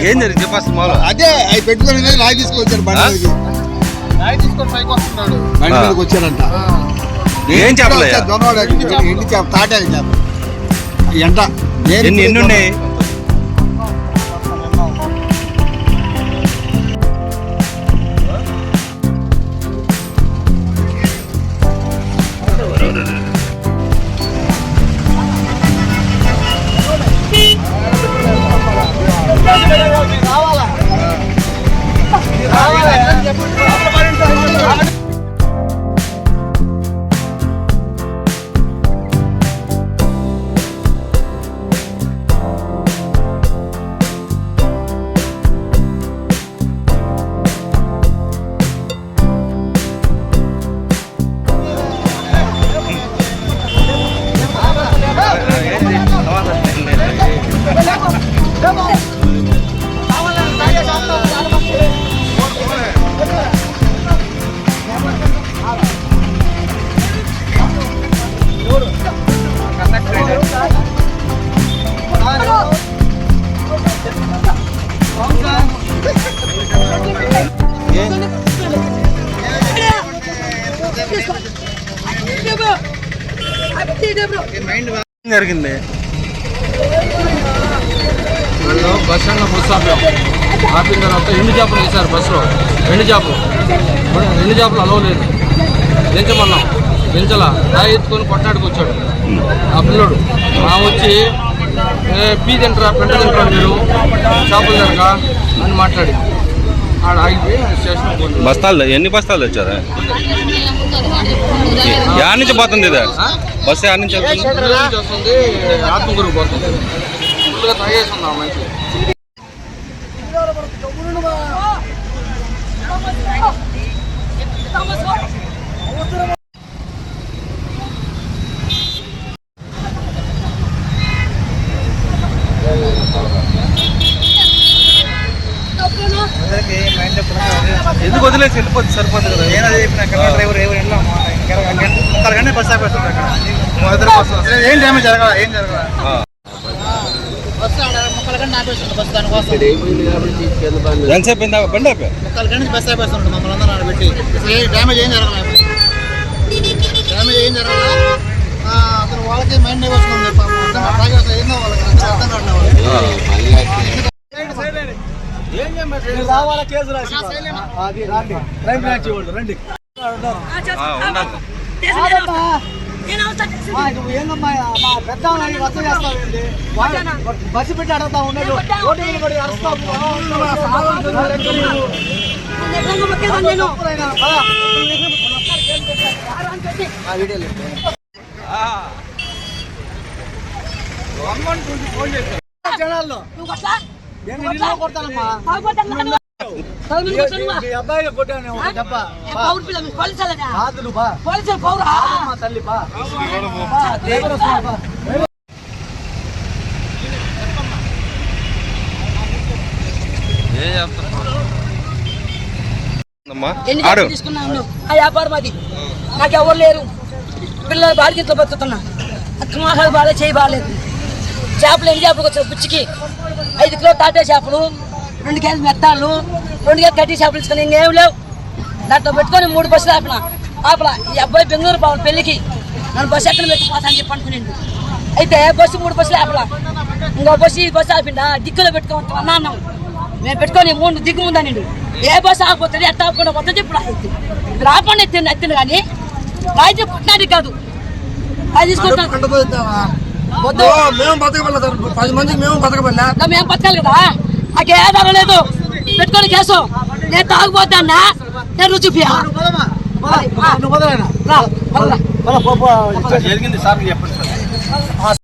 ఏం జరిగింది చెప్పాల్సిన మాలో అదే అవి పెట్టుకుని రాయి తీసుకొచ్చారు బండి తీసుకొని పైకి వస్తున్నాడు బండి మీదకి వచ్చారంట ఏం చెప్పలే ఎండి చేప తాటే చేప ఎంట ఎన్ని ఉన్నాయి జరిగింది బస్ స్టాండ్ లో బస్సు ఆపిన తర్వాత ఎండు చేపలు వేశారు బస్సులో. ఎండు చేపలు అలవలేదు. దించమన్నాం, దించలా. రాయి ఎత్తుకొని కొట్టాడికి వచ్చాడు ఆ పిల్లడు. వచ్చి పీ తింటారా పెంట తింటారా మీరు చేపలు తినక అని మాట్లాడి ఆడ ఆగిపోయి స్టేషన్. బస్తాలు ఎన్ని బస్తాలు వచ్చారా? యాడ్ నుంచి పోతుంది ఇది బస్సు యాడ్ నుంచి వస్తుంది, ఆత్మగురు పోతుంది. ఫుల్గా తాగేసి ఉన్నాం మంచి. ఎందుకు వదిలేసి వెళ్ళిపోతుంది సరిపోతుంది కదా. డ్రైవర్ గంట బస్ ఆపేస్తుంది అక్కడ. ఏం డ్యామేజ్ జరగదా? ఏం జరగదా? ఎంతసేపు బండి అయిపోయి 30 గంటల బస్ ఆపేస్తుంటాడు మమ్మల్ని అందరూ ఆడబెట్టి. డ్యామేజ్ ఏం జరగలేదు. డ్యామేజ్ ఏం జరగదా? అతను వాళ్ళకి మైండ్ వస్తుంది. ఏందో వాళ్ళకి అర్థం కావట్లేదు. రావాలా కేసు రాసి క్రైమ్ బ్రాంచ్ వాళ్ళు రండి. ఏందమ్మా మా పెద్ద రద్ద చేస్తామండి. బస్సు పెట్టి అడుగుతా ఉన్నాడు. జనాల్లో అబ్బాయిగా కొట్టాను తల్లి తీసుకున్నాను. ఆ వ్యాపారం అది నాకు ఎవరు లేరు. పిల్లలు బాడికి ఇంట్లో బతుకుతున్నా. అక్కడ బాగా చేయి బాగాలేదు. చేపలు ఎన్ని చేపలు వచ్చారు బుచ్చికి 5 కిలో తాటే చేపలు, 2 కేజీలు మెత్తాలు, 2 కేజీలు కట్టి చేపలు ఇచ్చుకొని ఇంకేం లేవు. దాంట్లో పెట్టుకొని 3 బస్సులు ఆపలా. ఈ అబ్బాయి బెంగళూరు బాబు పెళ్లికి నన్ను బస్సు ఎక్కడ పెట్టిపోతా అని చెప్పి అనుకునేది. అయితే బస్సు 3 బస్సులు ఆపలా. ఇంకో బస్సు ఈ బస్సు ఆపిండా దిక్కులో పెట్టుకోవచ్చా అన్నాం. మేము పెట్టుకొని 3 దిక్కు ముందని ఏ బస్సు ఆగిపోతుంది ఎట్లా ఆపకుండా పోతుంది. ఇప్పుడు ఇప్పుడు ఆపండి ఎత్తింది కానీ రాయితే పుట్టినాడికి కాదు. అది తీసుకుంటాం. మేము బతకబడలేదు. 10 మందికి మేము బతకబడలే. మేము బతకాలి కదా. నాకు ఏ ఆధారం లేదు. పెట్టుకొని కేసు నేను తాగిపోతాన్నా. నేను రుచి జరిగింది సార్ చెప్పండి సార్.